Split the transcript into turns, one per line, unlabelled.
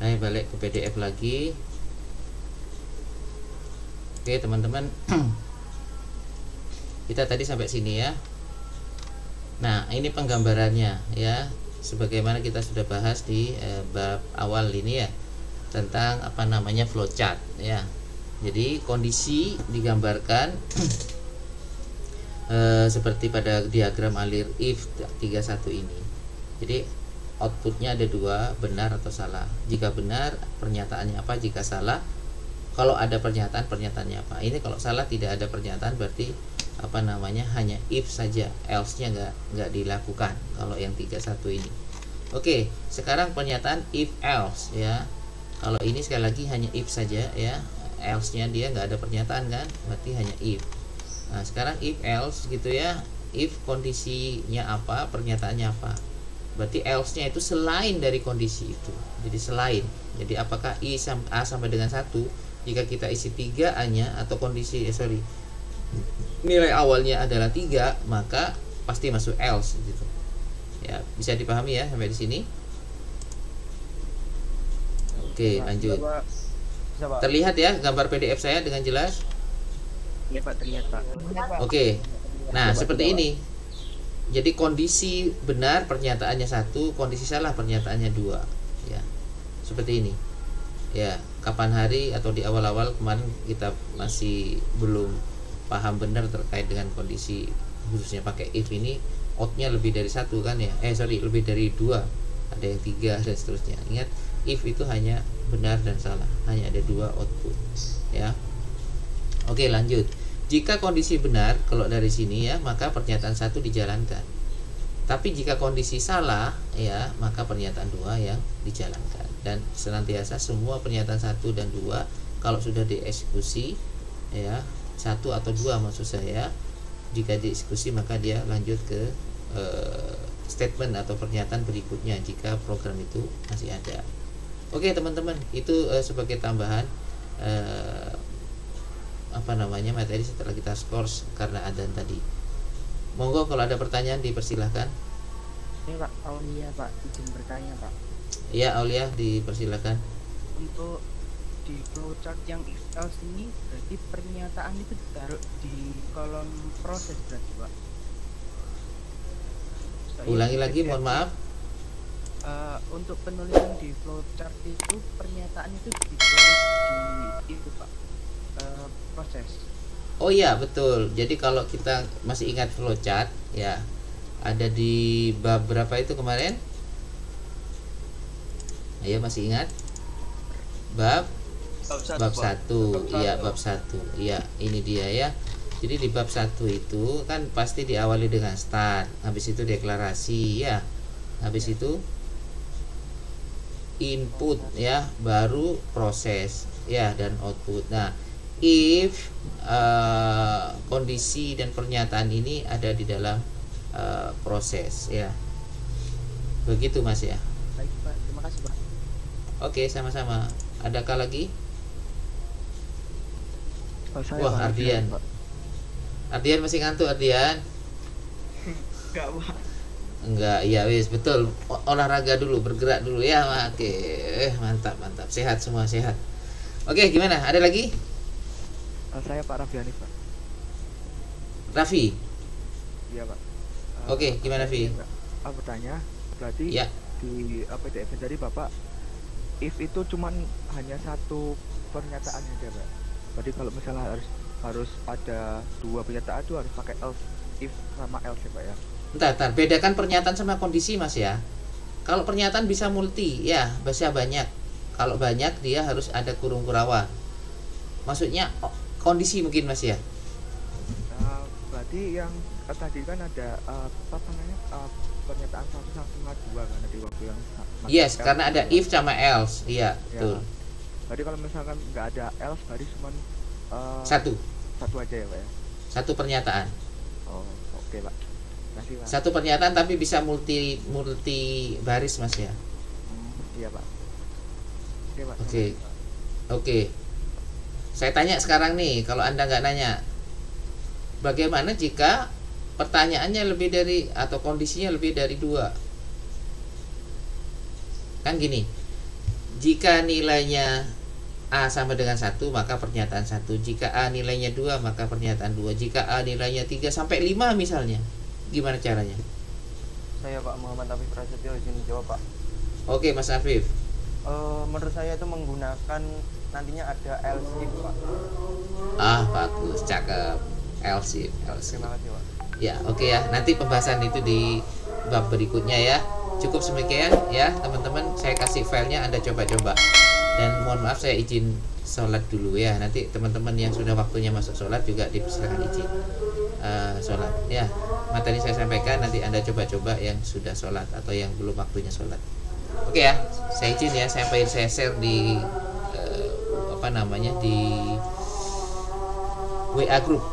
Saya balik ke PDF lagi. Oke teman-teman, kita tadi sampai sini ya. Nah ini penggambarannya ya, sebagaimana kita sudah bahas di bab awal ini ya, tentang apa namanya flowchart ya. Jadi kondisi digambarkan seperti pada diagram alir if 31 ini. Jadi outputnya ada dua, benar atau salah. Jika benar, pernyataannya apa? Jika salah, kalau ada pernyataan, pernyataannya apa? Ini kalau salah, tidak ada pernyataan, berarti apa namanya, hanya if saja, else-nya nggak dilakukan. Kalau yang 31 ini. Oke, sekarang pernyataan if else ya. Kalau ini sekali lagi hanya if saja ya, else-nya dia nggak ada pernyataan kan, berarti hanya if. Nah sekarang if else gitu ya, if kondisinya apa, pernyataannya apa. Berarti else-nya itu selain dari kondisi itu. Jadi selain. Jadi apakah A sampai dengan 1, jika kita isi 3 A-nya atau kondisi nilai awalnya adalah 3, maka pasti masuk else gitu. Ya, bisa dipahami ya sampai di sini. Oke, lanjut. Terlihat ya gambar PDF saya dengan jelas?
Iya Pak, terlihat Pak.
Oke. Nah, seperti ini. Jadi kondisi benar pernyataannya 1, kondisi salah pernyataannya 2 ya. Seperti ini. Ya, kapan hari atau di awal-awal kemarin kita masih belum paham benar terkait dengan kondisi, khususnya pakai if ini outnya lebih dari 1 kan ya. Lebih dari 2. Ada yang 3 dan seterusnya. Ingat, if itu hanya benar dan salah, hanya ada 2 output ya. Oke, lanjut. Jika kondisi benar, kalau dari sini ya, maka pernyataan 1 dijalankan. Tapi jika kondisi salah ya, maka pernyataan 2 yang dijalankan. Dan senantiasa semua pernyataan 1 dan 2 kalau sudah dieksekusi ya, 1 atau 2 maksud saya, jika dieksekusi maka dia lanjut ke statement atau pernyataan berikutnya jika program itu masih ada. Oke teman-teman, itu sebagai tambahan apa namanya materi setelah kita skors karena adzan tadi. Monggo kalau ada pertanyaan dipersilahkan.
Ini Pak, Aulia Pak, izin bertanya Pak.
Iya Aulia, dipersilahkan.
Untuk di flowchart yang if else ini berarti pernyataan itu ditaruh di kolom proses berarti Pak.
Ulangi lagi, mohon maaf.
Untuk penulisan di flowchart itu pernyataan itu ditulis di itu Pak, proses.
Oh iya betul. Jadi kalau kita masih ingat flowchart ya, ada di bab berapa itu kemarin? Ayo masih ingat? Bab 1. Iya, bab 1. Iya, ini dia ya. Jadi di bab 1 itu kan pasti diawali dengan start, habis itu deklarasi ya. Habis itu input ya, baru proses ya, dan output. Nah, if kondisi dan pernyataan ini ada di dalam proses ya. Begitu Mas ya.
Baik Pak, terima kasih Pak.
Oke, sama-sama. Adakah lagi? Wah, Ardian. Ardian masih ngantuk Ardian?
Enggak Pak.
Enggak, iya wis betul. Olahraga dulu, bergerak dulu ya. Oke, mantap. Sehat semua, sehat. Oke, gimana? Ada lagi?
Saya Pak Raffiani Pak.
Raffi.
Iya Pak.
Oke, gimana Vi?
Bertanya, berarti
Ya.
di PDF dari Bapak, if itu cuman hanya satu pernyataan aja Pak. Berarti kalau misalnya harus ada 2 pernyataan itu harus pakai else, if sama else ya Pak ya.
Bentar, bedakan pernyataan sama kondisi Mas ya. Kalau pernyataan bisa multi ya, bisa banyak. Kalau banyak dia harus ada kurung kurawa. Maksudnya kondisi mungkin Mas ya.
Berarti yang tadi kan ada pernyataan 1 sama 2 kan di waktu yang
Yes, karena ada if sama else. Iya, betul.
Berarti kalau misalkan nggak ada else, berarti cuma
satu
aja ya Pak ya.
Satu pernyataan.
Oh, oke Pak. Kasih Pak.
Satu pernyataan tapi bisa multi baris Mas ya.
Iya Pak. Oke Pak.
Oke. Saya tanya sekarang nih, kalau Anda nggak nanya, bagaimana jika pertanyaannya lebih dari atau kondisinya lebih dari 2? Kan gini, Jika nilainya A sama dengan 1, maka pernyataan 1. Jika A nilainya 2, maka pernyataan 2. Jika A nilainya 3 sampai 5 misalnya, gimana caranya?
Saya Pak Muhammad Afif Prasetyo izin jawab Pak.
Oke Mas Afif.
Menurut saya itu menggunakan nantinya ada else if Pak.
Bagus, cakep. Else if.
Terima kasih Pak.
Ya, oke ya. Nanti pembahasan itu di bab berikutnya ya. Cukup demikian ya teman-teman. Saya kasih filenya, Anda coba-coba. Dan mohon maaf saya izin sholat dulu ya. Nanti teman-teman yang sudah waktunya masuk sholat juga dipersilakan izin sholat ya. Materi saya sampaikan, nanti Anda coba-coba yang sudah sholat atau yang belum waktunya sholat. Oke ya, saya izin ya. Saya share di di WA group